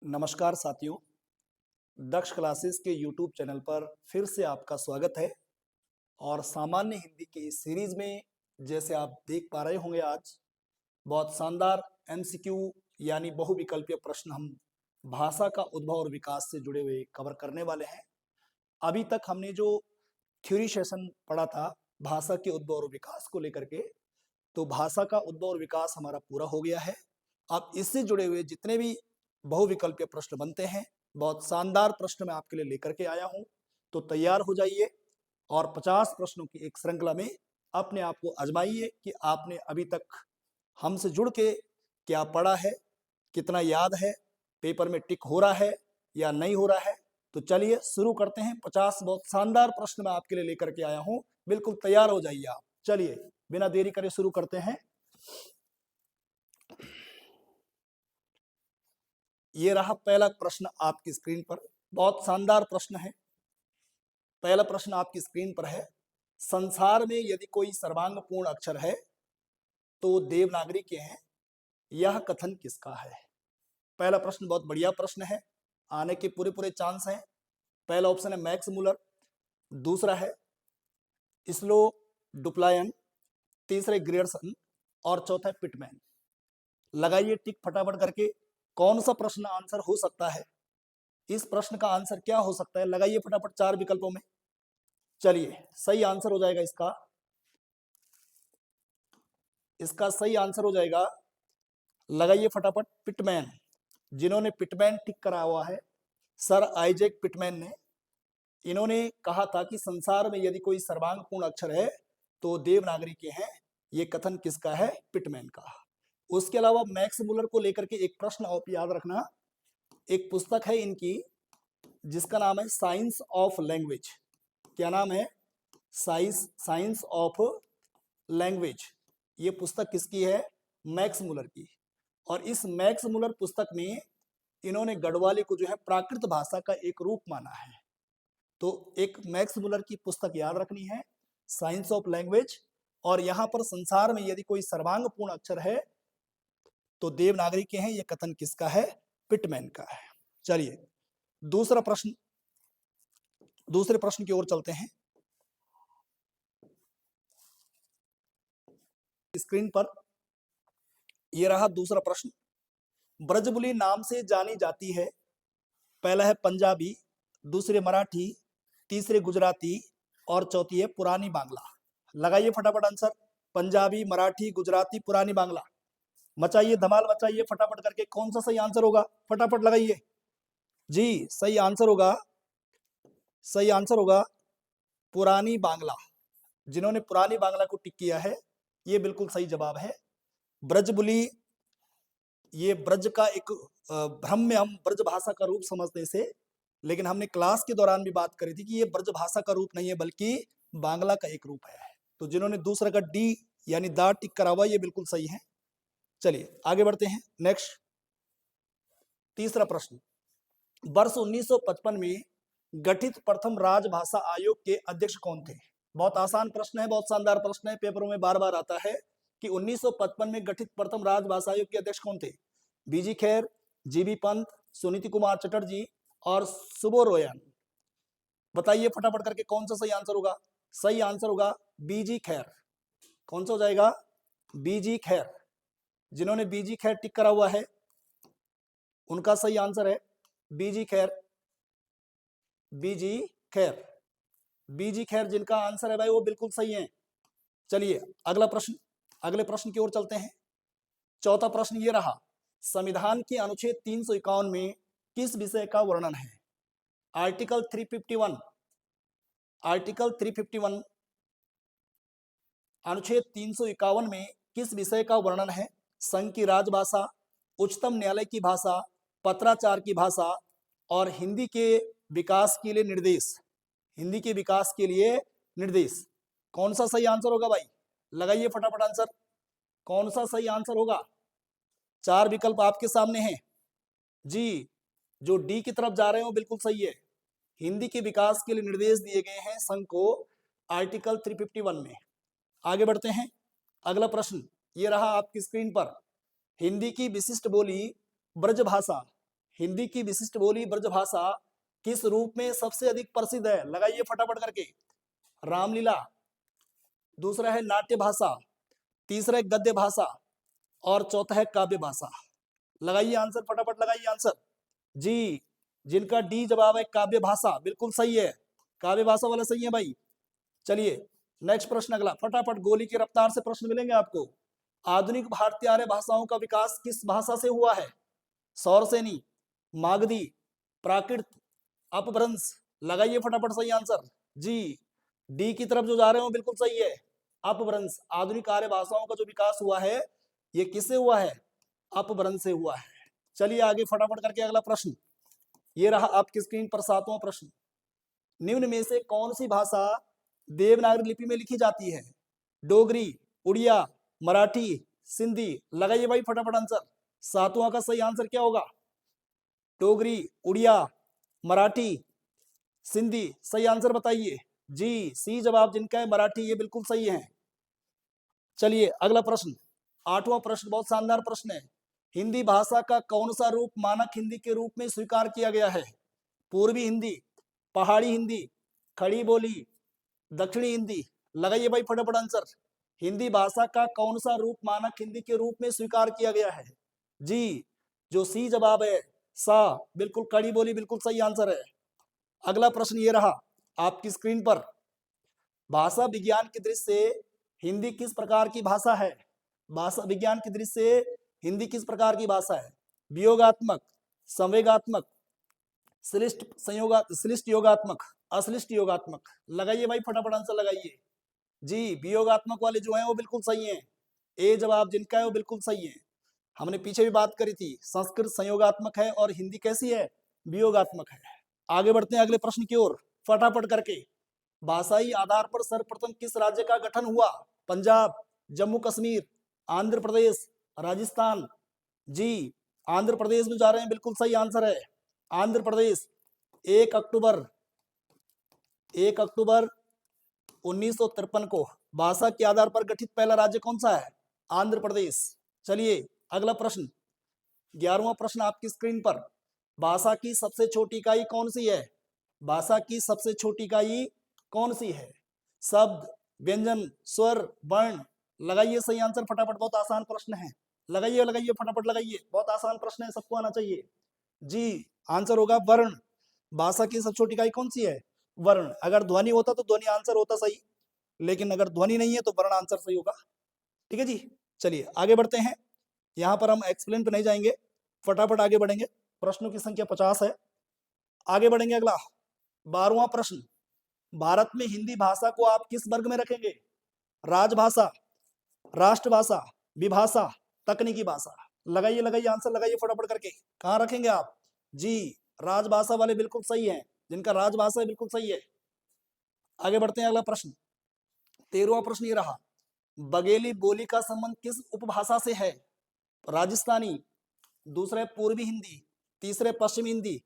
नमस्कार साथियों, दक्ष क्लासेस के YouTube चैनल पर फिर से आपका स्वागत है। और सामान्य हिंदी की इस सीरीज में जैसे आप देख पा रहे होंगे, आज बहुत शानदार MCQ यानी बहुविकल्पीय प्रश्न हम भाषा का उद्भव और विकास से जुड़े हुए कवर करने वाले हैं। अभी तक हमने जो थ्योरी सेशन पढ़ा था भाषा के उद्भव और विकास को लेकर के, तो भाषा का उद्भव और विकास हमारा पूरा हो गया है। अब इससे जुड़े हुए जितने भी बहुविकल्पीय प्रश्न बनते हैं, बहुत शानदार प्रश्न मैं आपके लिए लेकर के आया हूं, तो तैयार हो जाइए और 50 प्रश्नों की एक श्रृंखला में अपने आप को आजमाइए कि आपने अभी तक हमसे जुड़ के क्या पढ़ा है, कितना याद है, पेपर में टिक हो रहा है या नहीं हो रहा है। तो चलिए शुरू करते हैं। 50 बहुत शानदार प्रश्न मैं आपके लिए लेकर के आया हूं, बिल्कुल तैयार हो जाइए आप। चलिए बिना देरी करे शुरू करते हैं। ये रहा पहला प्रश्न आपकी स्क्रीन पर, बहुत शानदार प्रश्न है। पहला प्रश्न आपकी स्क्रीन पर है, संसार में यदि कोई सर्वांग पूर्ण अक्षर है तो देवनागरी के हैं, यह कथन किसका है। पहला प्रश्न बहुत बढ़िया प्रश्न है, आने के पूरे पूरे चांस हैं। पहला ऑप्शन है मैक्स मुलर, दूसरा है स्लो डुप्लायन, तीसरे ग्रियर्सन और चौथा है पिटमैन। लगाइए टिक फटाफट करके, कौन सा प्रश्न आंसर हो सकता है, इस प्रश्न का आंसर क्या हो सकता है, लगाइए फटाफट 4 विकल्पों में। चलिए सही आंसर हो जाएगा इसका सही आंसर हो जाएगा, लगाइए फटाफट पिटमैन। जिन्होंने पिटमैन टिक करा हुआ है, सर आइजैक पिटमैन ने, इन्होंने कहा था कि संसार में यदि कोई सर्वांग पूर्ण अक्षर है तो देवनागरी के हैं, ये कथन किसका है, पिटमैन का। उसके अलावा मैक्स मुलर को लेकर के एक प्रश्न आप याद रखना, एक पुस्तक है इनकी जिसका नाम है साइंस ऑफ लैंग्वेज। क्या नाम है, साइंस ऑफ लैंग्वेज। ये पुस्तक किसकी है, मैक्स मुलर की। और इस मैक्स मुलर पुस्तक में इन्होंने गढ़वाली को जो है प्राकृत भाषा का एक रूप माना है। तो एक मैक्स मुलर की पुस्तक याद रखनी है, साइंस ऑफ लैंग्वेज। और यहां पर संसार में यदि कोई सर्वांग पूर्ण अक्षर है तो देवनागरी के हैं, ये कथन किसका है, पिटमैन का है। चलिए दूसरे प्रश्न की ओर चलते हैं। स्क्रीन पर यह रहा दूसरा प्रश्न, ब्रजबुली नाम से जानी जाती है। पहला है पंजाबी, दूसरे मराठी, तीसरे गुजराती और चौथी है पुरानी बांग्ला। लगाइए फटाफट आंसर, पंजाबी, मराठी, गुजराती, पुरानी बांग्ला। मचाइए धमाल मचाइए फटाफट करके, कौन सा सही आंसर होगा, फटाफट लगाइए जी। सही आंसर होगा पुरानी बांग्ला। जिन्होंने पुरानी बांग्ला को टिक किया है, ये बिल्कुल सही जवाब है। ब्रजबुली, ये ब्रज का एक भ्रम में हम ब्रज भाषा का रूप समझते से, लेकिन हमने क्लास के दौरान भी बात करी थी कि ये ब्रज भाषा का रूप नहीं है बल्कि बांग्ला का एक रूप है। तो जिन्होंने दूसरा का डी यानी दा टिक करा हुआ, ये बिल्कुल सही है। चलिए आगे बढ़ते हैं। नेक्स्ट तीसरा प्रश्न, वर्ष 1955 में गठित प्रथम राजभाषा आयोग के अध्यक्ष कौन थे। बहुत आसान प्रश्न है, बहुत शानदार प्रश्न है, पेपरों में बार बार आता है कि 1955 में गठित प्रथम राजभाषा आयोग के अध्यक्ष कौन थे। बीजी खैर, जीबी पंत, सुनीति कुमार चटर्जी और सुबोरोयन। बताइए फटाफट करके कौन सा सही आंसर होगा। सही आंसर होगा बीजी खैर। कौन सा हो जाएगा, बीजी खैर। जिन्होंने बीजी खैर टिक करा हुआ है उनका सही आंसर है बीजी खैर। बीजी खैर, बीजी खैर जिनका आंसर है भाई वो बिल्कुल सही है। चलिए अगले प्रश्न की ओर चलते हैं। चौथा प्रश्न ये रहा, संविधान के अनुच्छेद 351 में किस विषय का वर्णन है। आर्टिकल 351, अनुच्छेद 351 में किस विषय का वर्णन है। संघ की राजभाषा, उच्चतम न्यायालय की भाषा, पत्राचार की भाषा और हिंदी के विकास के लिए निर्देश। हिंदी के विकास के लिए निर्देश। कौन सा सही आंसर होगा भाई, लगाइए फटाफट आंसर, कौन सा सही आंसर होगा। 4 विकल्प आपके सामने हैं जी। जो डी की तरफ जा रहे हो बिल्कुल सही है। हिंदी के विकास के लिए निर्देश दिए गए हैं संघ को आर्टिकल 351 में। आगे बढ़ते हैं। अगला प्रश्न ये रहा आपकी स्क्रीन पर, हिंदी की विशिष्ट बोली ब्रजभाषा, हिंदी की विशिष्ट बोली ब्रजभाषा किस रूप में सबसे अधिक प्रसिद्ध है? लगाइए फटाफट करके। रामलीला, दूसरा है नाट्य भाषा, तीसरा है गद्य भाषा और चौथा है काव्य भाषा। लगाइए आंसर, फटाफट लगाइए आंसर। जी, जिनका डी जवाब है काव्य भाषा, बिल्कुल सही है, काव्य भाषा वाला सही है भाई। चलिए नेक्स्ट प्रश्न अगला, फटाफट गोली की रफ्तार से प्रश्न मिलेंगे आपको। आधुनिक भारतीय आर्य भाषाओं का विकास किस भाषा से हुआ है? सौरसेनी, मागधी, प्राकृत, अपभ्रंश। लगाइए फटाफट सही आंसर। जी, डी की तरफ जो जा रहे हो बिल्कुल सही है, अपभ्रंश। आधुनिक आर्य भाषाओं का जो विकास हुआ है ये किससे हुआ है? अपभ्रंश से हुआ है। चलिए आगे फटाफट करके अगला प्रश्न, ये रहा आपकी स्क्रीन पर 7वां प्रश्न। निम्न में से कौन सी भाषा देवनागरी लिपि में लिखी जाती है? डोगरी, उड़िया, मराठी, सिंधी। लगाइए भाई फटाफट आंसर। 7वां का सही आंसर क्या होगा? डोगरी, उड़िया, मराठी, सिंधी। सही आंसर बताइए। जी, सी जवाब जिनका है मराठी, ये बिल्कुल सही है। चलिए अगला प्रश्न, 8वां प्रश्न बहुत शानदार प्रश्न है। हिंदी भाषा का कौन सा रूप मानक हिंदी के रूप में स्वीकार किया गया है? पूर्वी हिंदी, पहाड़ी हिंदी, खड़ी बोली, दक्षिणी हिंदी। लगाइए भाई फटाफट आंसर। हिंदी भाषा का कौन सा रूप मानक हिंदी के रूप में स्वीकार किया गया है? जी, जो सी जवाब है सा, बिल्कुल खड़ी बोली, बिल्कुल सही आंसर है। अगला प्रश्न ये रहा आपकी स्क्रीन पर। भाषा विज्ञान की दृष्टि से हिंदी किस प्रकार की भाषा है? भाषा विज्ञान की दृष्टि से हिंदी किस प्रकार की भाषा है? वियोगात्मक, संवेगात्मक, श्लिष्ट योगात्मक, अश्लिष्ट योगात्मक। लगाइए भाई फटाफट आंसर लगाइए। जी, वियोगात्मक वाले जो हैं वो बिल्कुल सही हैं, ए जवाब जिनका है वो बिल्कुल सही है। हमने पीछे भी बात करी थी, संस्कृत संयोगात्मक है और हिंदी कैसी है? वियोगात्मक है। आगे बढ़ते हैं अगले प्रश्न की ओर फटाफट करके। भाषाई आधार पर सर्वप्रथम किस राज्य का गठन हुआ? पंजाब, जम्मू कश्मीर, आंध्र प्रदेश, राजस्थान। जी, आंध्र प्रदेश में जा रहे हैं, बिल्कुल सही आंसर है आंध्र प्रदेश। 1 अक्टूबर 1953 को भाषा के आधार पर गठित पहला राज्य कौन सा है? आंध्र प्रदेश। चलिए अगला प्रश्न, 11वां प्रश्न आपकी स्क्रीन पर। भाषा की सबसे छोटी इकाई कौन सी है? भाषा की सबसे छोटी इकाई कौन सी है? शब्द, व्यंजन, स्वर, वर्ण। लगाइए सही आंसर फटाफट, बहुत आसान प्रश्न है। लगाइए लगाइए फटाफट लगाइए, बहुत आसान प्रश्न है, सबको आना चाहिए। जी, आंसर होगा वर्ण। भाषा की सबसे छोटी इकाई कौन सी है? वर्ण। अगर ध्वनि होता तो ध्वनि आंसर होता सही, लेकिन अगर ध्वनि नहीं है तो वर्ण आंसर सही होगा। ठीक है जी, चलिए आगे बढ़ते हैं। यहाँ पर हम एक्सप्लेन पे नहीं जाएंगे, फटाफट आगे बढ़ेंगे। प्रश्नों की संख्या 50 है। आगे बढ़ेंगे अगला 12वां प्रश्न। भारत में हिंदी भाषा को आप किस वर्ग में रखेंगे? राजभाषा, राष्ट्रभाषा, विभाषा, तकनीकी भाषा। लगाइए लगाइए आंसर लगाइए फटाफट करके, कहाँ रखेंगे आप? जी, राजभाषा वाले बिल्कुल सही है, जिनका राजभाषा है बिल्कुल सही है। आगे बढ़ते हैं अगला प्रश्न, 13वां प्रश्न ये रहा। बघेली बोली का संबंध किस उपभाषा से है? राजस्थानी, दूसरा है पूर्वी हिंदी, तीसरे पश्चिमी हिंदी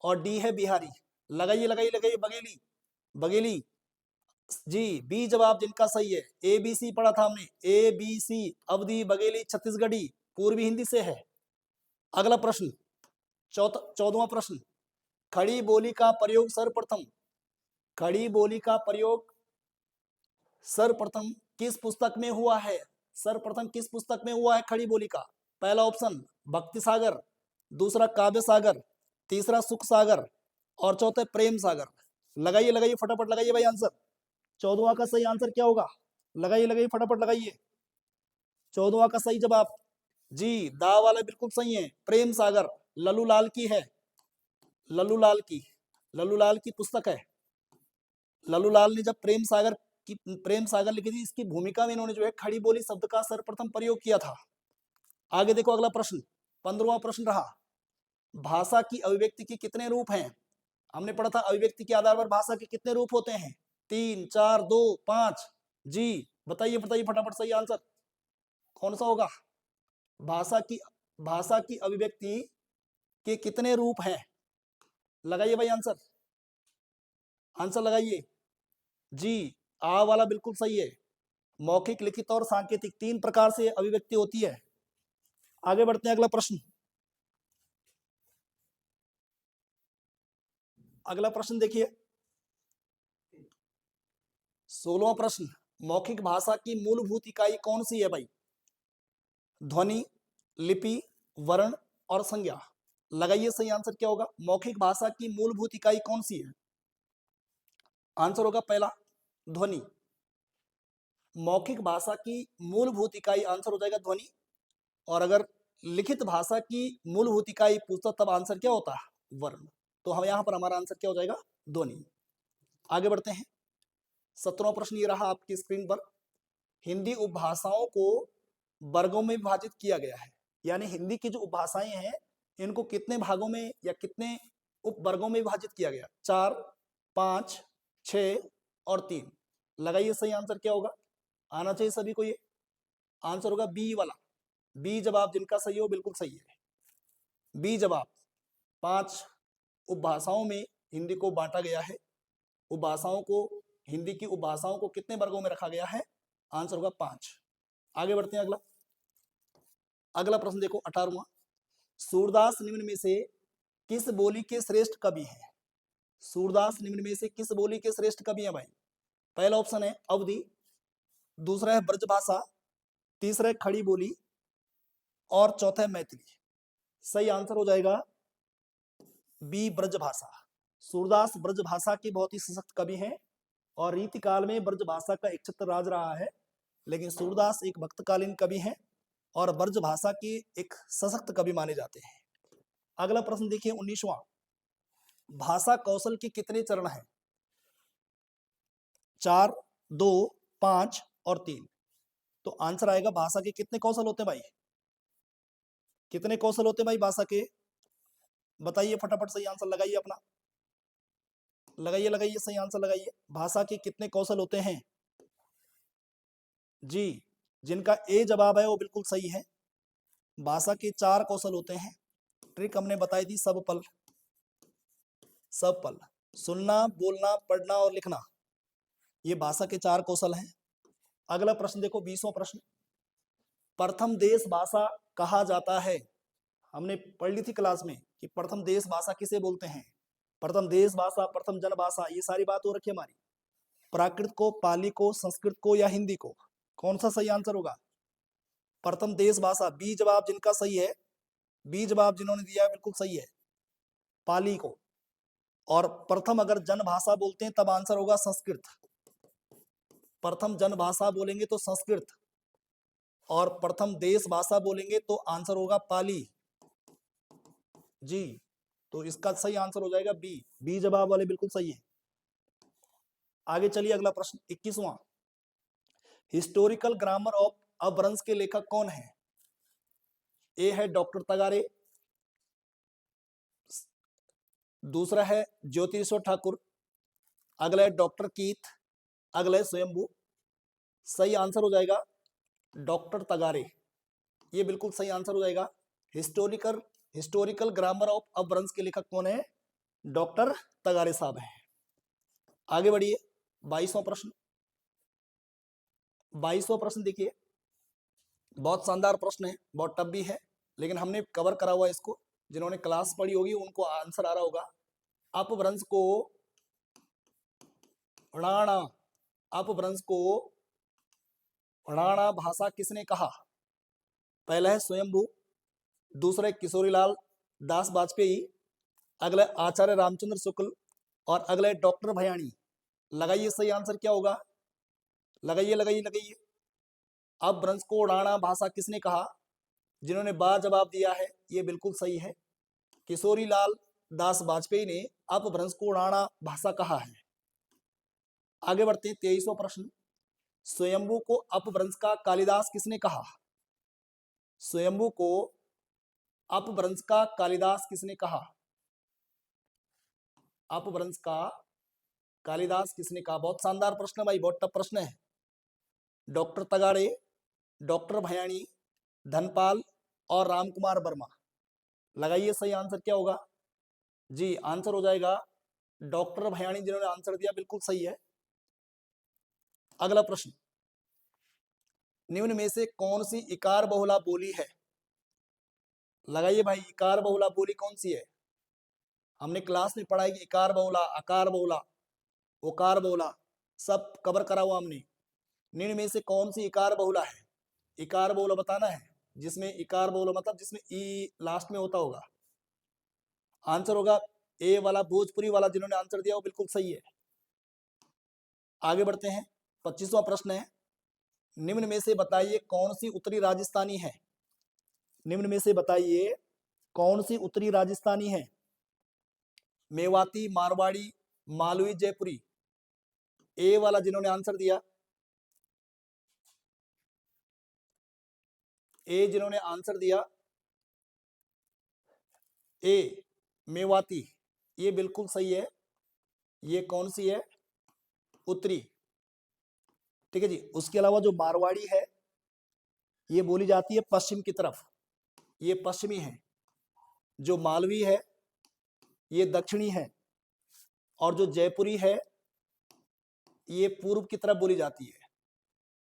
और डी है बिहारी। लगाइए लगाइए लगाइए बघेली, बघेली। जी, बी जवाब जिनका सही है। ए बी सी पढ़ा था हमने, ए बी सी, अवधी, बघेली, छत्तीसगढ़ी, पूर्वी हिंदी से है। अगला प्रश्न 14वां प्रश्न, खड़ी बोली का प्रयोग सर्वप्रथम, खड़ी बोली का प्रयोग सर्वप्रथम किस पुस्तक में हुआ है? सर्वप्रथम किस पुस्तक में हुआ है खड़ी बोली का? पहला ऑप्शन भक्ति सागर, दूसरा काव्य सागर, तीसरा सुख सागर और चौथा प्रेम सागर। लगाइए लगाइए फटाफट लगाइए भाई आंसर। 14वां का सही आंसर क्या होगा? लगाइए लगाइए फटाफट लगाइए। 14वां का सही जवाब जी, दा वाला बिल्कुल सही है, प्रेम सागर। लल्लू लाल की है, लल्लू लाल की, लल्लू लाल की पुस्तक है। लल्लू लाल ने जब प्रेम सागर लिखी थी, इसकी भूमिका में इन्होंने जो है खड़ी बोली शब्द का सर्वप्रथम प्रयोग किया था। आगे देखो अगला प्रश्न, 15वां प्रश्न रहा। भाषा की अभिव्यक्ति के कितने रूप हैं? हमने पढ़ा था अभिव्यक्ति के आधार पर भाषा के कितने रूप होते हैं? 3, 4, 2, 5। जी, बताइए बताइए फटाफट सही आंसर कौन सा होगा? भाषा की अभिव्यक्ति के कितने रूप हैं? लगाइए भाई आंसर, आंसर लगाइए। जी, आ वाला बिल्कुल सही है, मौखिक, लिखित और सांकेतिक, 3 प्रकार से अभिव्यक्ति होती है। आगे बढ़ते हैं अगला प्रश्न, 16वां प्रश्न। 16वां प्रश्न ये रहा। भाषा की अभिव्यक्ति के कितने रूप हैं? भाषा की अभिव्यक्ति के कितने रूप होते हैं? लगाइए लगाइए फटाफट सही आंसर। आंसर लगाइए। जी, आ वाला बिल्कुल सही है, मौखिक, लिखित और सांकेतिक, 3 प्रकार से अभिव्यक्ति होती है। आगे बढ़ते हैं अगला प्रश्न, अगला प्रश्न देखिए, 16वां प्रश्न, मौखिक भाषा की मूलभूत इकाई कौन सी है भाई? ध्वनि, लिपि, वर्ण और संज्ञा। लगाइए सही आंसर क्या होगा। मौखिक भाषा की मूलभूत इकाई कौन सी है? आंसर होगा पहला ध्वनि। मौखिक भाषा की मूलभूत इकाई आंसर हो जाएगा ध्वनि। और अगर लिखित भाषा की मूलभूत इकाई पूछता तब आंसर क्या होता है? वर्ण। तो हम यहां पर हमारा आंसर क्या हो जाएगा? ध्वनि। आगे बढ़ते हैं। 17वां प्रश्न ये रहा आपकी स्क्रीन पर। हिंदी उपभाषाओं को वर्गों में विभाजित किया गया है, यानी हिंदी की जो उपभाषाएं हैं इनको कितने भागों में या कितने उपवर्गों में विभाजित किया गया? 4, 5, 6 और 3। लगाइए सही आंसर क्या होगा। आना चाहिए सभी को ये। आंसर होगा बी वाला। बी जवाब जिनका सही हो बिल्कुल सही है। बी जवाब। 5 उपभाषाओं में हिंदी को बांटा गया है। उपभाषाओं को, हिंदी की उपभाषाओं को कितने वर्गों में रखा गया है? आंसर होगा 5। आगे बढ़ते हैं। अगला प्रश्न देखो 18वां। सूरदास निम्न में से किस बोली के श्रेष्ठ कवि हैं? सूरदास निम्न में से किस बोली के श्रेष्ठ कवि हैं भाई? पहला ऑप्शन है अवधी, दूसरा है ब्रजभाषा, तीसरा है खड़ी बोली और चौथा है मैथिली। सही आंसर हो जाएगा बी ब्रजभाषा। सूरदास ब्रजभाषा के बहुत ही सशक्त कवि हैं और रीतिकाल में ब्रजभाषा का एक छत्र राज रहा है, लेकिन सूरदास एक भक्तकालीन कवि हैं और ब्रजभाषा के एक सशक्त कवि माने जाते हैं। अगला प्रश्न देखिए 19वां। भाषा कौशल के कितने चरण हैं? 4, 2, 5 और 3। तो आंसर आएगा भाषा के कितने कौशल होते हैं भाई? कितने कौशल होते हैं भाई भाषा के? बताइए फटाफट सही आंसर लगाइए अपना। लगाइए सही आंसर लगाइए। भाषा के कितने कौशल होते हैं? जी, जिनका ए जवाब है वो बिल्कुल सही है। भाषा के 4 कौशल होते हैं। ट्रिक हमने बताई थी, सब पल। सुनना, बोलना, पढ़ना और लिखना, ये भाषा के 4 कौशल हैं। अगला प्रश्न देखो 20वां प्रश्न। प्रथम देश भाषा कहा जाता है। हमने पढ़ ली थी क्लास में कि प्रथम देश भाषा किसे बोलते हैं। प्रथम देश भाषा, प्रथम जन भाषा, ये सारी बात हो रखी है हमारी। प्राकृत को, पाली को, संस्कृत को या हिंदी को? कौन सा सही आंसर होगा? प्रथम देश भाषा। बी जवाब जिनका सही है, बी जवाब जिन्होंने दिया है बिल्कुल सही है, पाली को। और प्रथम अगर जन भाषा बोलते हैं तब आंसर होगा संस्कृत। प्रथम जन भाषा बोलेंगे तो संस्कृत, और प्रथम देश भाषा बोलेंगे तो आंसर होगा पाली। जी, तो इसका सही आंसर हो जाएगा बी। बी जवाब वाले बिल्कुल सही है। आगे चलिए अगला प्रश्न 21वां। हिस्टोरिकल ग्रामर ऑफ अपभ्रंश के लेखक कौन है? ए है डॉक्टर तगारे, दूसरा है ज्योतिरेश्वर ठाकुर, अगला है डॉक्टर कीथ, अगला है स्वयंभू। सही आंसर हो जाएगा डॉक्टर तगारे। ये बिल्कुल सही आंसर हो जाएगा। हिस्टोरिकल ग्रामर ऑफ अपभ्रंश के लेखक कौन है? डॉक्टर तगारे साहब हैं। आगे बढ़िए 22वां प्रश्न। 22वां प्रश्न देखिए, बहुत शानदार प्रश्न है, बहुत टफ भी है, लेकिन हमने कवर करा हुआ इसको। जिन्होंने क्लास पढ़ी होगी उनको आंसर आ रहा होगा। अपभ्रंश को राणा, अपभ्रंश को राणा भाषा किसने कहा? पहला है स्वयंभू, दूसरा है किशोरीलाल दास वाजपेयी, अगला है आचार्य रामचंद्र शुक्ल और अगला है डॉक्टर भयाणी। लगाइए सही आंसर क्या होगा। लगाइए। अपभ्रंश को राणा भाषा किसने कहा? जिन्होंने बा जवाब दिया है ये बिल्कुल सही है, किशोरीलाल दास वाजपेयी ने अपभ्रंश को राणा भाषा कहा है। आगे बढ़ते हैं 23वां प्रश्न। स्वयंभू को अपभ्रंश का कालिदास किसने कहा? स्वयंभू को अपभ्रंश का कालिदास किसने कहा? अपभ्रंश का कालिदास किसने कहा? बहुत शानदार प्रश्न है भाई, बहुत टफ प्रश्न है। डॉक्टर तगाड़े, डॉक्टर भयाणी, धनपाल और रामकुमार वर्मा। लगाइए सही आंसर क्या होगा। जी, आंसर हो जाएगा डॉक्टर भयाणी, जिन्होंने आंसर दिया बिल्कुल सही है। अगला प्रश्न, निम्न में से कौन सी इकार बहुला बोली है? लगाइए भाई, इकार बहुला बोली कौन सी है? हमने क्लास में पढ़ा है कि इकार बहुला, आकार बहुला, ओकार बहुला, सब कवर करा हुआ हमने। निम्न में से कौन सी इकार बहुला है? इकार बहुला बताना है, जिसमें इकार बहुला मतलब जिसमें ई लास्ट में होता होगा। आंसर होगा ए वाला, भोजपुरी वाला। जिन्होंने आंसर दिया वो बिल्कुल सही है। आगे बढ़ते हैं। 25वां प्रश्न है, निम्न में से बताइए कौन सी उत्तरी राजस्थानी है? निम्न में से बताइए कौन सी उत्तरी राजस्थानी है? मेवाती, मारवाड़ी, मालवी, जयपुरी। ए वाला जिन्होंने आंसर दिया, ए जिन्होंने आंसर दिया, ए मेवाती, ये बिल्कुल सही है। ये कौन सी है? उत्तरी। ठीक है जी। उसके अलावा जो मारवाड़ी है ये बोली जाती है पश्चिम की तरफ, ये पश्चिमी है। जो मालवी है ये दक्षिणी है, और जो जयपुरी है ये पूर्व की तरफ बोली जाती है।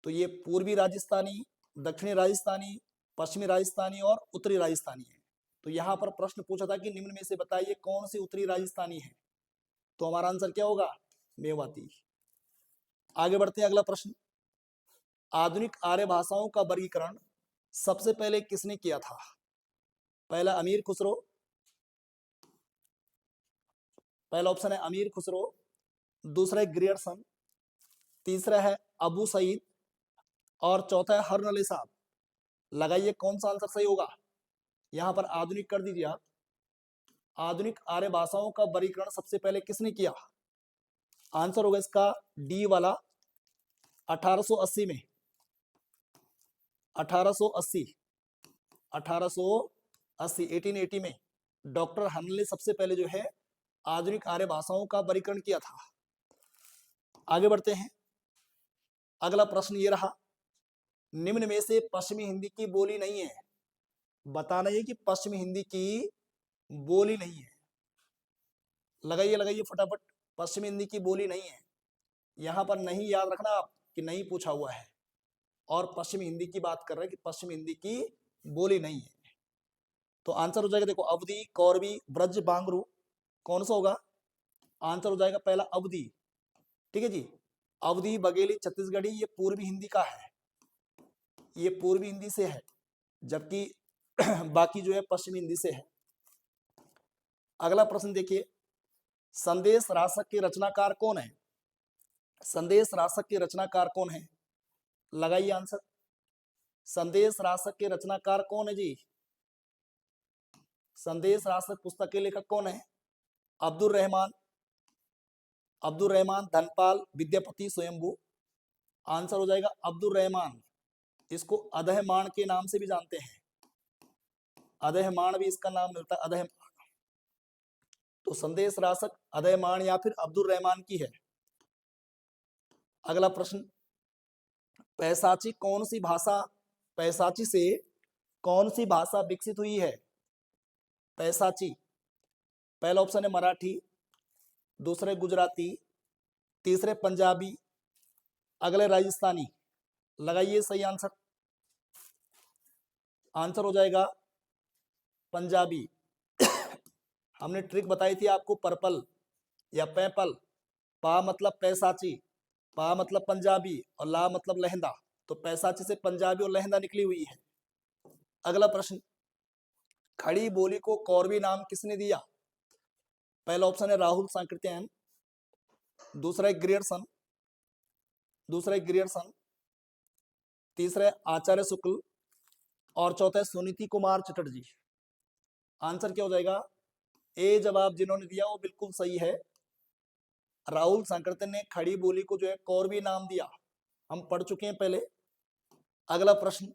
तो ये पूर्वी राजस्थानी, दक्षिणी राजस्थानी, पश्चिमी राजस्थानी और उत्तरी राजस्थानी है। तो यहाँ पर प्रश्न पूछा था कि निम्न में से बताइए कौन सी उत्तरी राजस्थानी है, तो हमारा आंसर क्या होगा? मेवाती। आगे बढ़ते हैं, अगला प्रश्न। आधुनिक आर्य भाषाओं का वर्गीकरण सबसे पहले किसने किया था? पहला अमीर खुसरो, पहला ऑप्शन है अमीर खुसरो, दूसरा है ग्रियर्सन, तीसरा है अबू सईद, और चौथा है हरनल साहब। लगाइए कौन सा आंसर सही होगा। यहां पर आधुनिक कर दीजिए आप। आधुनिक आर्य भाषाओं का वर्गीकरण सबसे पहले किसने किया? आंसर होगा इसका डी वाला, 1880 में। 1880 1880 में डॉक्टर हर्नल ने सबसे पहले जो है आधुनिक आर्य भाषाओं का वर्गीकरण किया था। आगे बढ़ते हैं। अगला प्रश्न ये रहा, निम्न में से पश्चिमी हिंदी की बोली नहीं है। बताना है कि पश्चिमी हिंदी की बोली नहीं है। लगाइए लगाइए फटाफट। पश्चिमी हिंदी की बोली नहीं है। यहां पर नहीं याद रखना आप कि नहीं पूछा हुआ है, और पश्चिमी हिंदी की बात कर रहे हैं कि पश्चिमी हिंदी की बोली नहीं है। तो आंसर हो जाएगा, देखो, अवधी, कौरवी, ब्रज, बांगरू। कौन सा होगा? आंसर हो जाएगा पहला अवधी। ठीक है जी। अवधी, बघेली, छत्तीसगढ़ी ये पूर्वी हिंदी का है, ये पूर्वी हिंदी से है, जबकि बाकी जो है पश्चिमी हिंदी से है। अगला प्रश्न देखिए, संदेश रासक के रचनाकार कौन है? संदेश रासक के रचनाकार कौन है? लगाइए आंसर। संदेश रासक के रचनाकार कौन है जी? संदेश रासक पुस्तक के लेखक कौन है? अब्दुल रहमान, अब्दुल रहमान, धनपाल, विद्यापति, स्वयंभू। आंसर हो जाएगा अब्दुल रहमान। इसको अधहमान के नाम से भी जानते हैं, अधहमान भी इसका नाम मिलता है, अधहमान। तो संदेश रासक अधयमान या फिर अब्दुल रहमान की है। अगला प्रश्न, पैसाची कौन सी भाषा, पैसाची से कौन सी भाषा विकसित हुई है? पैसाची, पहला ऑप्शन है मराठी, दूसरे गुजराती, तीसरे पंजाबी, अगले राजस्थानी। लगाइए सही आंसर। आंसर हो जाएगा पंजाबी। हमने ट्रिक बताई थी आपको, पर्पल या पैपल। पा मतलब पैसाची, पा मतलब पंजाबी, और ला मतलब लहंदा। तो पैसाची से पंजाबी और लहंदा निकली हुई है। अगला प्रश्न, खड़ी बोली को कौरवी नाम किसने दिया? पहला ऑप्शन है राहुल सांकृत्यायन, दूसरा है ग्रियर्सन, तीसरा है आचार्य शुक्ल, और चौथा है सुनीति कुमार चटर्जी। आंसर क्या हो जाएगा? ए जवाब जिन्होंने दिया वो बिल्कुल सही है। राहुल सांकृत्यायन ने खड़ी बोली को जो है कौरवी नाम दिया, हम पढ़ चुके हैं पहले। अगला प्रश्न,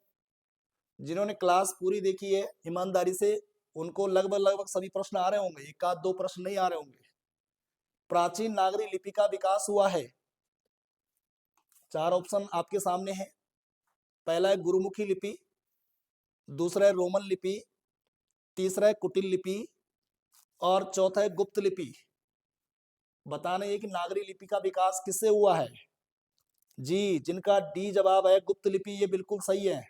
जिन्होंने क्लास पूरी देखी है ईमानदारी से, उनको लगभग लगभग सभी प्रश्न आ रहे होंगे, एक आध दो प्रश्न नहीं आ रहे होंगे। प्राचीन नागरी लिपि का विकास हुआ है। चार ऑप्शन आपके सामने है। पहला है गुरुमुखी लिपि, दूसरा है रोमन लिपि, तीसरा है कुटिल लिपि, और चौथा है गुप्त लिपि। बताना है कि नागरी लिपि का विकास किससे हुआ है। जी, जिनका डी जवाब है गुप्त लिपि, ये बिल्कुल सही है।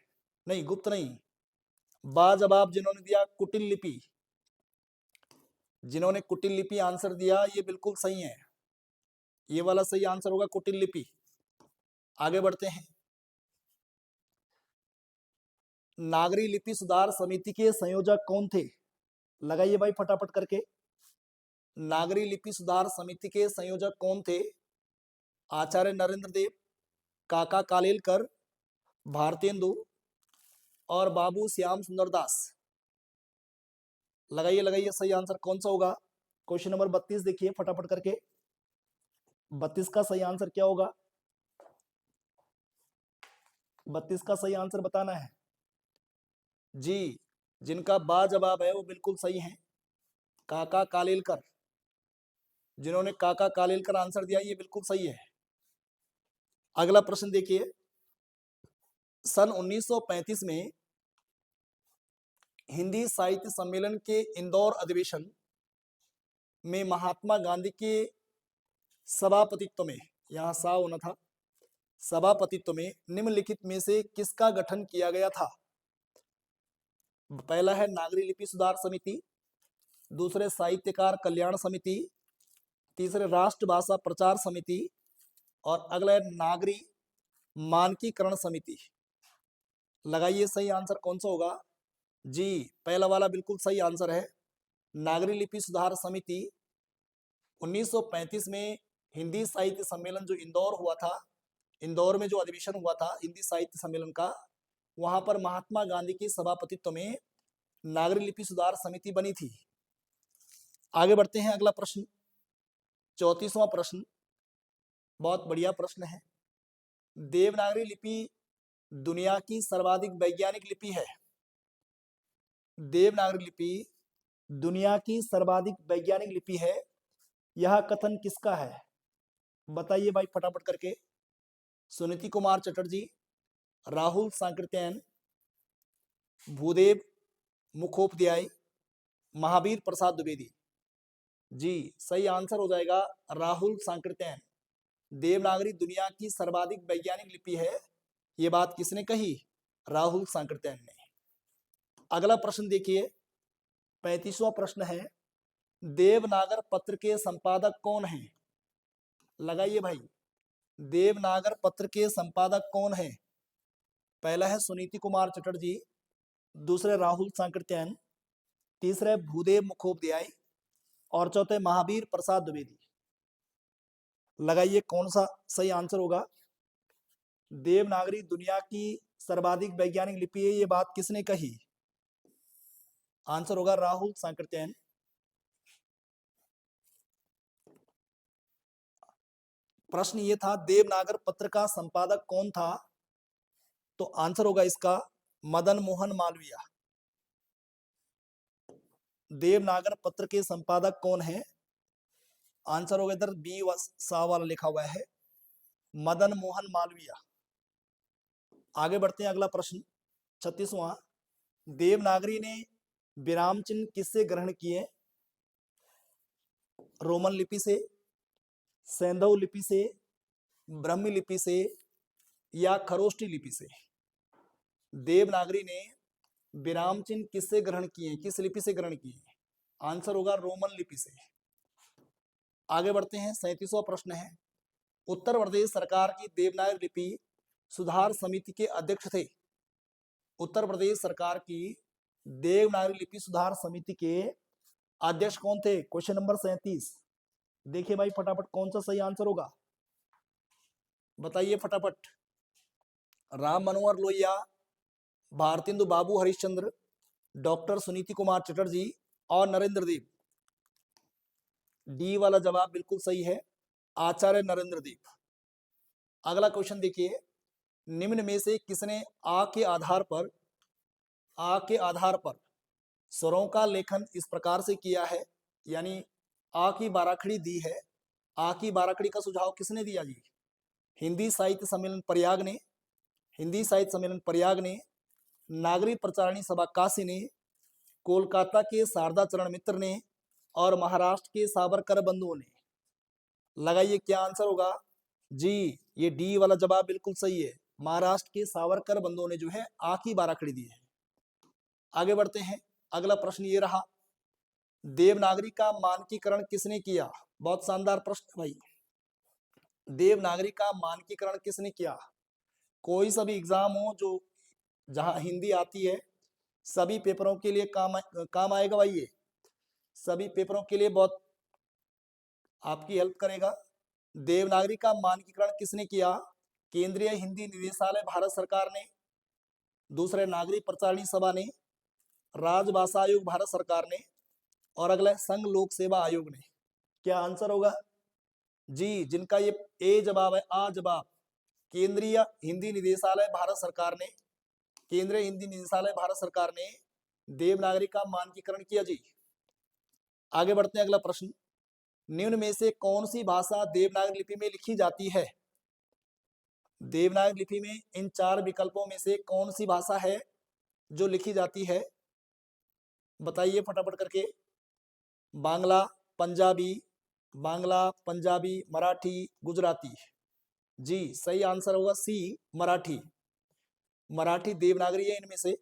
नहीं, गुप्त नहीं, बा जवाब जिन्होंने दिया कुटिल लिपि। जिन्होंने कुटिल लिपि आंसर दिया ये बिल्कुल सही है, ये वाला सही आंसर होगा कुटिल लिपि। आगे बढ़ते हैं। नागरी लिपि सुधार समिति के संयोजक कौन थे? लगाइए भाई फटाफट करके। नागरी लिपि सुधार समिति के संयोजक कौन थे? आचार्य नरेंद्र देव, काका कालेलकर, भारतेंदु और बाबू श्याम सुंदर दास। लगाइए लगाइए सही आंसर कौन सा होगा। क्वेश्चन नंबर 32 देखिए फटाफट करके। 32 का सही आंसर क्या होगा? 32 का सही आंसर बताना है जी। जिनका बा जवाब है वो बिल्कुल सही है, काका कालेलकर। जिन्होंने काका कालेलकर आंसर दिया ये बिल्कुल सही है। अगला प्रश्न देखिए। सन 1935 में हिंदी साहित्य सम्मेलन के इंदौर अधिवेशन में महात्मा गांधी के सभापतित्व में, यहाँ सा होना था, सभापतित्व में निम्नलिखित में से किसका गठन किया गया था? पहला है नागरी लिपि सुधार समिति, दूसरे साहित्यकार कल्याण समिति, तीसरे राष्ट्रभाषा प्रचार समिति और अगला है नागरी मानकीकरण समिति। लगाइए सही आंसर कौन सा होगा जी। पहला वाला बिल्कुल सही आंसर है, नागरी लिपि सुधार समिति। 1935 में हिंदी साहित्य सम्मेलन जो इंदौर हुआ था, इंदौर में जो अधिवेशन हुआ था हिंदी साहित्य सम्मेलन का, वहां पर महात्मा गांधी के सभापतित्व में नागरी लिपि सुधार समिति बनी थी। आगे बढ़ते हैं। अगला प्रश्न 34वां प्रश्न, बहुत बढ़िया प्रश्न है। देवनागरी लिपि दुनिया की सर्वाधिक वैज्ञानिक लिपि है। देवनागरी लिपि दुनिया की सर्वाधिक वैज्ञानिक लिपि है, यह कथन किसका है? बताइए भाई फटाफट करके। सुनीति कुमार चटर्जी, राहुल सांकृत्यायन, भूदेव मुखोपाध्याय, महावीर प्रसाद द्विवेदी। जी सही आंसर हो जाएगा राहुल सांकृत्यायन। देवनागरी दुनिया की सर्वाधिक वैज्ञानिक लिपि है, ये बात किसने कही? राहुल सांकृत्यायन ने। अगला प्रश्न देखिए 35वां प्रश्न है। देवनागर पत्र के संपादक कौन हैं? लगाइए भाई, देवनागर पत्र के संपादक कौन हैं? पहला है सुनीति कुमार चटर्जी, दूसरे राहुल सांकृत्यायन, तीसरे भूदेव मुखोपाध्याय और चौथे महावीर प्रसाद द्विवेदी। लगाइए कौन सा सही आंसर होगा। देवनागरी दुनिया की सर्वाधिक वैज्ञानिक लिपि है, ये बात किसने कही? आंसर होगा राहुल सांकृत्यायन। प्रश्न ये था देवनागर पत्र का संपादक कौन था, तो आंसर होगा इसका मदन मोहन मालवीय। देवनागर पत्र के संपादक कौन है? आंसर होगा इधर बी सा वाला लिखा हुआ है, मदन मोहन मालवीय। आगे बढ़ते हैं। अगला प्रश्न 36वां। देवनागरी ने विराम चिन्ह किससे ग्रहण किए? रोमन लिपि से, सैंधव लिपि से, ब्रह्मी लिपि से या खरोष्टी लिपि से? देवनागरी ने विराम चिन्ह किससे ग्रहण किए, किस लिपि से ग्रहण किए? आंसर होगा रोमन लिपि से। आगे बढ़ते हैं। 37वां प्रश्न है। उत्तर प्रदेश सरकार की देवनागरी लिपि सुधार समिति के अध्यक्ष थे। उत्तर प्रदेश सरकार की देवनागरी लिपि सुधार समिति के अध्यक्ष कौन थे? Question number 37। देखिए भाई फटाफट कौन सा सही आंसर होगा, बताइए फटाफट। राम मनोहर लोहिया, भारतेंदु बाबू हरिश्चंद्र, डॉक्टर सुनीति कुमार चटर्जी और नरेंद्र देव। डी वाला जवाब बिल्कुल सही है, आचार्य नरेंद्र देव। अगला क्वेश्चन देखिए। निम्न में से किसने आ के आधार पर स्वरों का लेखन इस प्रकार से किया है, यानी आ की बाराखड़ी दी है। आ की बाराखड़ी का सुझाव किसने दिया जी? हिंदी साहित्य सम्मेलन प्रयाग ने, हिंदी साहित्य सम्मेलन प्रयाग ने, नागरी प्रचारणी सभा काशी ने, कोलकाता के शारदा चरण मित्र ने और महाराष्ट्र के सावरकर बंधुओं ने। लगाइए क्या आंसर होगा जी। ये डी वाला जवाब बिल्कुल सही है, महाराष्ट्र के सावरकर बंधुओं ने जो है आ की बाराखड़ी दी है। आगे बढ़ते हैं। अगला प्रश्न ये रहा। देवनागरी का मानकीकरण किसने किया? बहुत शानदार प्रश्न है भाई। देवनागरी का मानकीकरण किसने किया? कोई सा भी एग्जाम हो जो जहां हिंदी आती है, सभी पेपरों के लिए काम आएगा भाई। ये सभी पेपरों के लिए बहुत आपकी हेल्प करेगा। देवनागरी का मानकीकरण किसने किया? केंद्रीय हिंदी निदेशालय भारत सरकार ने, दूसरे नागरिक प्रचारणी सभा ने, राजभाषा आयोग भारत सरकार ने, और अगला संघ लोक सेवा आयोग ने। क्या आंसर होगा जी? जिनका ये ए जवाब है, आ जवाब, केंद्रीय हिंदी निदेशालय भारत सरकार ने, केंद्रीय हिंदी निदेशालय भारत सरकार ने देवनागरी का मानकीकरण किया जी। आगे बढ़ते हैं, अगला प्रश्न, निम्न में से कौन सी भाषा देवनागरी लिपि में लिखी जाती है? देवनागरी लिपि में इन चार विकल्पों में से कौन सी भाषा है जो लिखी जाती है? बताइए फटाफट करके। बांग्ला, पंजाबी, बांग्ला, पंजाबी, मराठी, गुजराती। जी सही आंसर होगा सी, मराठी। मराठी देवनागरी है इनमें से।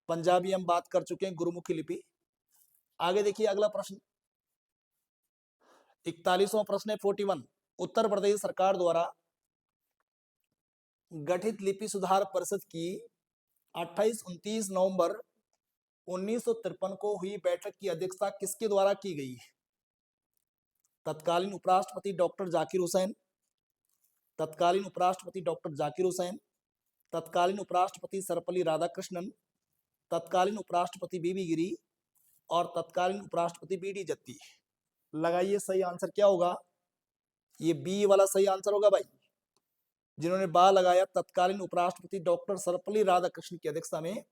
पंजाबी हम बात कर चुके हैं, गुरुमुखी लिपि। आगे देखिए अगला प्रश्न, 41वां प्रश्न है 41। उत्तर प्रदेश सरकार द्वारा गठित लिपि सुधार परिषद की 28-29 नवंबर 1953 को हुई बैठक की अध्यक्षता किसके द्वारा की गई? तत्कालीन उपराष्ट्रपति डॉक्टर जाकिर हुसैन, तत्कालीन उपराष्ट्रपति डॉक्टर जाकिर हुसैन, तत्कालीन उपराष्ट्रपति सर्वपल्ली राधाकृष्णन, तत्कालीन उपराष्ट्रपति बीबी गिरी, और तत्कालीन उपराष्ट्रपति बीडी जत्ती। लगाइए सही आंसर क्या होगा? ये बी वाला सही आंसर होगा भाई। जिन्होंने बा लगाया, तत्कालीन उपराष्ट्रपति डॉक्टर सर्वपल्ली राधाकृष्णन की अध्यक्षता में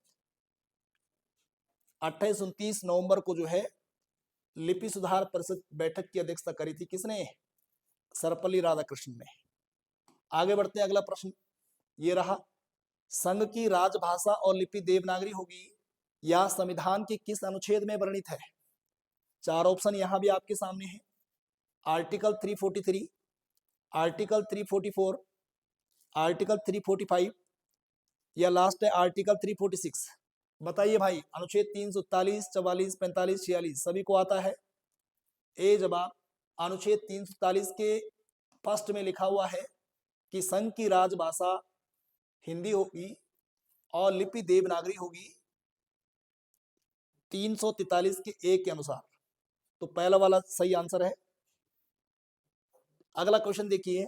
28-29 नवंबर को जो है लिपि सुधार परिषद बैठक की अध्यक्षता करी थी। किसने? सर्वपल्ली राधाकृष्णन ने। आगे बढ़ते हैं, अगला प्रश्न ये रहा, संघ की राजभाषा और लिपि देवनागरी होगी, यह संविधान के किस अनुच्छेद में वर्णित है? चार ऑप्शन यहां भी आपके सामने है। आर्टिकल 343, आर्टिकल 344, आर्टिकल 345, या लास्ट है आर्टिकल 346। बताइए भाई, अनुच्छेद 343, 44, 45, 46 सभी को आता है? ए जवाब, अनुच्छेद 343 के फर्स्ट में लिखा हुआ है कि संघ की राजभाषा हिंदी होगी और लिपि देवनागरी होगी 343 के ए के अनुसार। तो पहला वाला सही आंसर है। अगला क्वेश्चन देखिए,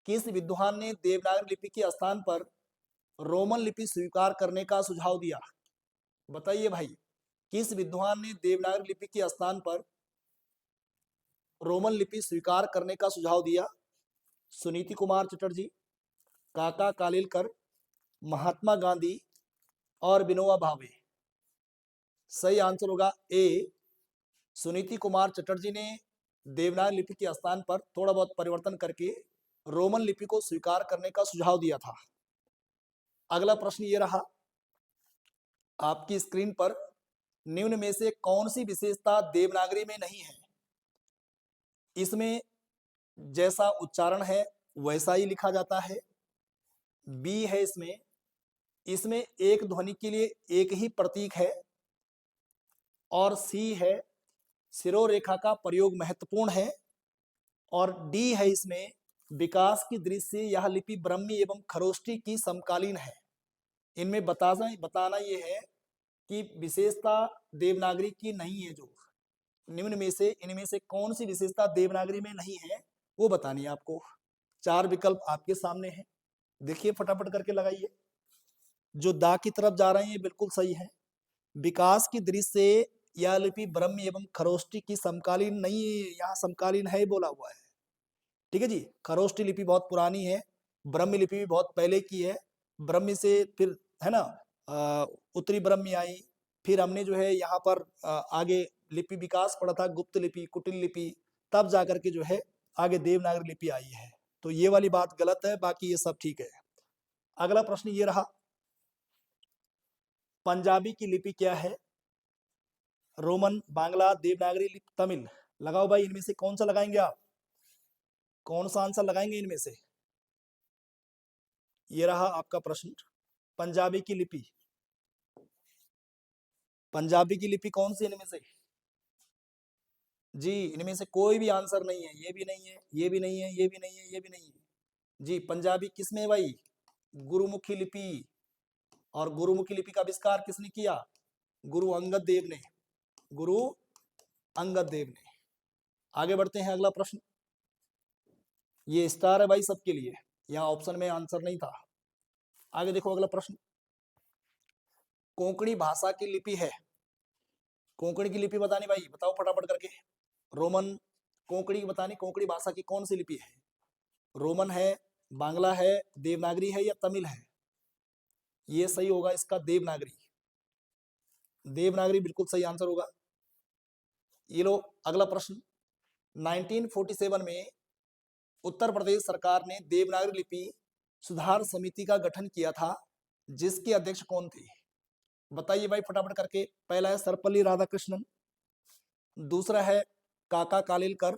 किस विद्वान ने देवनागरी लिपि के स्थान पर रोमन लिपि स्वीकार करने का सुझाव दिया? बताइए भाई, किस विद्वान ने देवनागरी लिपि के स्थान पर रोमन लिपि स्वीकार करने का सुझाव दिया? सुनीति कुमार चटर्जी, काका कालेलकर, महात्मा गांधी, और विनोबा भावे। सही आंसर होगा ए, सुनीति कुमार चटर्जी ने देवनागरी लिपि के स्थान पर थोड़ा बहुत परिवर्तन करके रोमन लिपि को स्वीकार करने का सुझाव दिया था। अगला प्रश्न ये रहा आपकी स्क्रीन पर, निम्न में से कौन सी विशेषता देवनागरी में नहीं है? इसमें जैसा उच्चारण है वैसा ही लिखा जाता है। बी है इसमें, इसमें एक ध्वनि के लिए एक ही प्रतीक है। और सी है, शिरोरेखा का प्रयोग महत्वपूर्ण है। और डी है, इसमें विकास की दृष्टि से यह लिपि ब्रह्मी एवं खरोष्टी की समकालीन है। इनमें बताना यह है कि विशेषता देवनागरी की नहीं है। जो निम्न में से इनमें से कौन सी विशेषता देवनागरी में नहीं है वो बतानी है आपको। चार विकल्प आपके सामने हैं, देखिए फटाफट करके लगाइए। जो दा की तरफ जा रहे हैं ये बिल्कुल सही है। विकास की दृष्टि से यह लिपि ब्रह्मी एवं खरोष्टी की समकालीन नहीं है, यहाँ समकालीन है बोला हुआ है। ठीक है जी, खरोष्टी लिपि बहुत पुरानी है, ब्रह्मी लिपि भी बहुत पहले की है। ब्रह्मी से फिर है ना उत्तरी ब्रह्मी आई, फिर हमने जो है यहाँ पर आगे लिपि विकास पढ़ा था, गुप्त लिपि, कुटिल लिपि, तब जाकर के जो है आगे देवनागरी लिपि आई है। तो ये वाली बात गलत है, बाकी ये सब ठीक है। अगला प्रश्न ये रहा, पंजाबी की लिपि क्या है? रोमन, बांग्ला, देवनागरी लिपि, तमिल। लगाओ भाई, इनमें से कौन सा लगाएंगे आप? कौन सा आंसर लगाएंगे इनमें से? ये रहा आपका प्रश्न, पंजाबी की लिपि। पंजाबी की लिपि कौन सी इनमें से? जी, इनमें से कोई भी आंसर नहीं है, ये भी नहीं है, ये भी नहीं है, ये भी नहीं है, ये भी नहीं है। जी, पंजाबी किसमें है भाई? गुरुमुखी लिपि। और गुरुमुखी लिपि का आविष्कार किसने किया? गुरु अंगद देव ने। गुरु अंगद देव ने। आगे बढ़ते हैं, अगला प्रश्न। ये स्टार है भाई सबके लिए, यहाँ ऑप्शन में आंसर नहीं था। आगे देखो अगला प्रश्न। कोंकणी भाषा की लिपि है, कोंकणी की लिपि बतानी भाई, बताओ फटाफट करके। रोमन, कोंकणी की बतानी, कोंकणी भाषा की कौन सी लिपि है? रोमन है, बांग्ला है, देवनागरी है या तमिल है? ये सही होगा इसका देवनागरी। देवनागरी बिल्कुल सही आंसर होगा। ये लो अगला प्रश्न। 1947 में उत्तर प्रदेश सरकार ने देवनागरी लिपि सुधार समिति का गठन किया था, जिसके अध्यक्ष कौन थे? बताइए भाई फटाफट करके। पहला है सर्वपल्ली राधाकृष्णन, दूसरा है काका कालेलकर,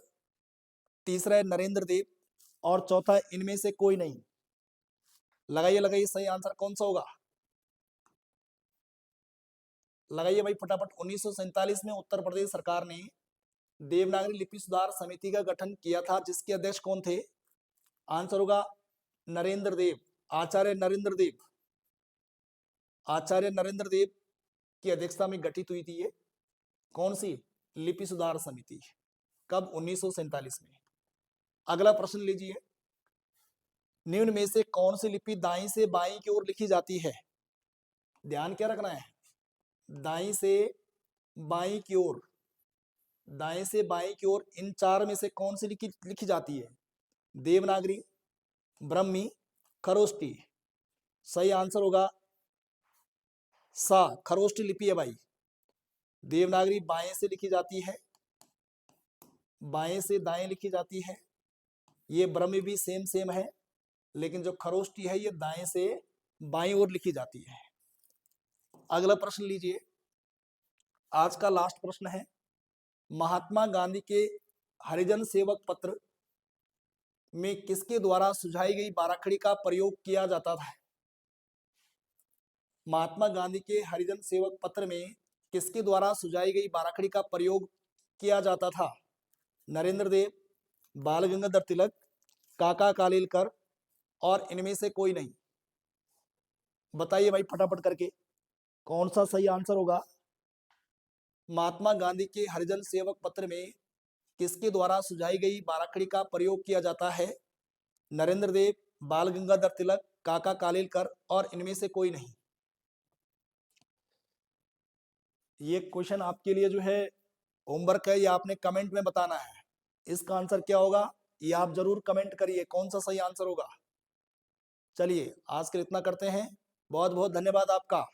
तीसरा है नरेंद्र देव और चौथा इनमें से कोई नहीं। लगाइए लगाइए सही आंसर कौन सा होगा, लगाइए भाई फटाफट। 1947 में उत्तर प्रदेश सरकार ने देवनागरी लिपि सुधार समिति का गठन किया था, जिसके अध्यक्ष कौन थे? आंसर होगा नरेंद्र देव, आचार्य नरेंद्र देव। आचार्य नरेंद्र देव की अध्यक्षता में गठित हुई थी ये कौन सी लिपि सुधार समिति? कब? 1947 में। अगला प्रश्न लीजिए। निम्न में से कौन सी लिपि दाईं से बाईं की ओर लिखी जाती है? ध्यान क्या रखना है, दाईं से बाईं की ओर, दाएं से बाईं की ओर इन चार में से कौन सी लिखी जाती है? देवनागरी, ब्रह्मी, खरोष्टी। सही आंसर होगा सा, खरोष्टी लिपि है भाई। देवनागरी बाएं से लिखी जाती है, बाएं से दाएं लिखी जाती है। ये ब्रह्मी भी सेम सेम है, लेकिन जो खरोष्टी है ये दाएं से बाईं ओर लिखी जाती है। अगला प्रश्न लीजिए, आज का लास्ट प्रश्न है। महात्मा गांधी के हरिजन सेवक पत्र में किसके द्वारा सुझाई गई बाराखड़ी का प्रयोग किया जाता था? महात्मा गांधी के हरिजन सेवक पत्र में किसके द्वारा सुझाई गई बाराखड़ी का प्रयोग किया जाता था? नरेंद्र देव, बाल गंगाधर तिलक, काका कालेलकर और इनमें से कोई नहीं। बताइए भाई फटाफट करके कौन सा सही आंसर होगा। महात्मा गांधी के हरिजन सेवक पत्र में किसके द्वारा सुझाई गई बाराखड़ी का प्रयोग किया जाता है? नरेंद्र देव, बाल गंगाधर तिलक, काका कालेलकर और इनमें से कोई नहीं। ये क्वेश्चन आपके लिए जो है होमवर्क है, ये आपने कमेंट में बताना है। इसका आंसर क्या होगा ये आप जरूर कमेंट करिए, कौन सा सही आंसर होगा। चलिए आज के लिए इतना करते हैं, बहुत बहुत धन्यवाद आपका।